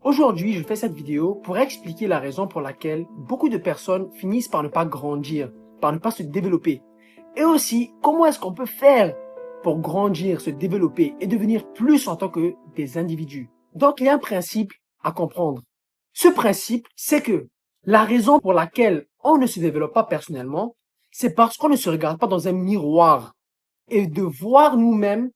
Aujourd'hui, je fais cette vidéo pour expliquer la raison pour laquelle beaucoup de personnes finissent par ne pas grandir, par ne pas se développer. Et aussi, comment est-ce qu'on peut faire pour grandir, se développer et devenir plus en tant que des individus. Donc, il y a un principe à comprendre. Ce principe, c'est que la raison pour laquelle on ne se développe pas personnellement, c'est parce qu'on ne se regarde pas dans un miroir et de voir nous-mêmes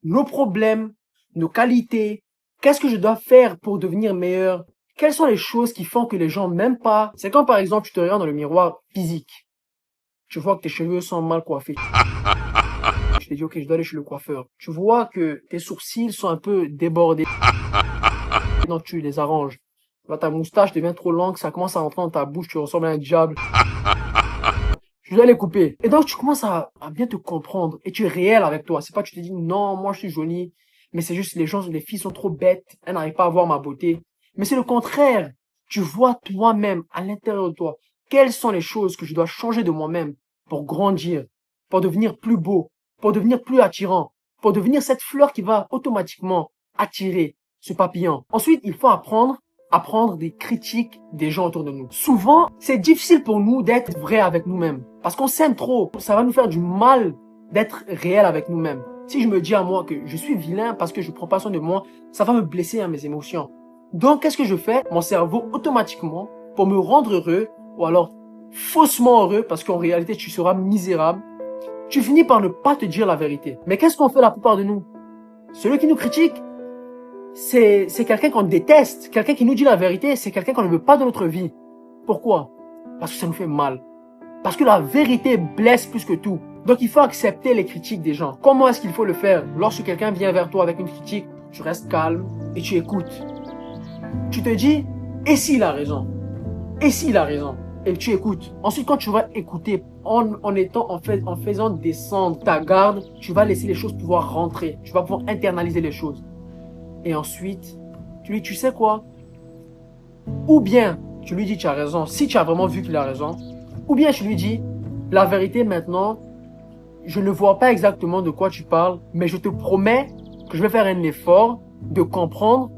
nos problèmes, nos qualités. Qu'est-ce que je dois faire pour devenir meilleur? Quelles sont les choses qui font que les gens m'aiment pas? C'est quand par exemple tu te regardes dans le miroir physique. Tu vois que tes cheveux sont mal coiffés. Tu te dis ok, je dois aller chez le coiffeur. Tu vois que tes sourcils sont un peu débordés. Donc tu les arranges. Là, ta moustache devient trop longue, ça commence à rentrer dans ta bouche, tu ressembles à un diable. Je dois les couper. Et donc tu commences à bien te comprendre et tu es réel avec toi. C'est pas que tu te dis non, moi je suis jolie. Mais c'est juste les filles sont trop bêtes, elles n'arrivent pas à voir ma beauté. Mais c'est le contraire. Tu vois toi-même, à l'intérieur de toi, quelles sont les choses que je dois changer de moi-même pour grandir, pour devenir plus beau, pour devenir plus attirant, pour devenir cette fleur qui va automatiquement attirer ce papillon. Ensuite, il faut apprendre des critiques des gens autour de nous. Souvent, c'est difficile pour nous d'être vrai avec nous-mêmes parce qu'on s'aime trop. Ça va nous faire du mal d'être réel avec nous-mêmes. Si je me dis à moi que je suis vilain parce que je prends pas soin de moi, ça va me blesser à mes émotions. Donc, qu'est-ce que je fais? Mon cerveau, automatiquement, pour me rendre heureux, ou alors faussement heureux, parce qu'en réalité, tu seras misérable, tu finis par ne pas te dire la vérité. Mais qu'est-ce qu'on fait la plupart de nous? Celui qui nous critique, c'est quelqu'un qu'on déteste. Quelqu'un qui nous dit la vérité, c'est quelqu'un qu'on ne veut pas dans notre vie. Pourquoi? Parce que ça nous fait mal. Parce que la vérité blesse plus que tout. Donc il faut accepter les critiques des gens. Comment est-ce qu'il faut le faire? Lorsque quelqu'un vient vers toi avec une critique, tu restes calme et tu écoutes. Tu te dis, et s'il a raison? Et s'il a raison? Et tu écoutes. Ensuite, quand tu vas écouter, en faisant descendre ta garde, tu vas laisser les choses pouvoir rentrer. Tu vas pouvoir internaliser les choses. Et ensuite, tu lui dis, tu sais quoi? Ou bien, tu lui dis, tu as raison, si tu as vraiment vu qu'il a raison. Ou bien, tu lui dis, la vérité maintenant, je ne vois pas exactement de quoi tu parles, mais je te promets que je vais faire un effort de comprendre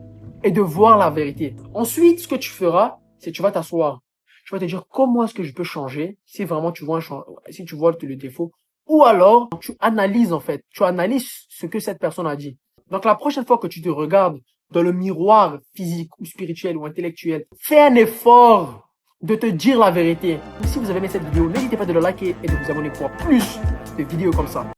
et de voir la vérité. Ensuite, ce que tu feras, c'est que tu vas t'asseoir. Tu vas te dire comment est-ce que je peux changer si vraiment tu vois si tu vois le défaut. Ou alors, tu analyses en fait. Tu analyses ce que cette personne a dit. Donc la prochaine fois que tu te regardes dans le miroir physique ou spirituel ou intellectuel, fais un effort de te dire la vérité. Si vous avez aimé cette vidéo, n'hésitez pas de le liker et de vous abonner pour plus de vidéos comme ça.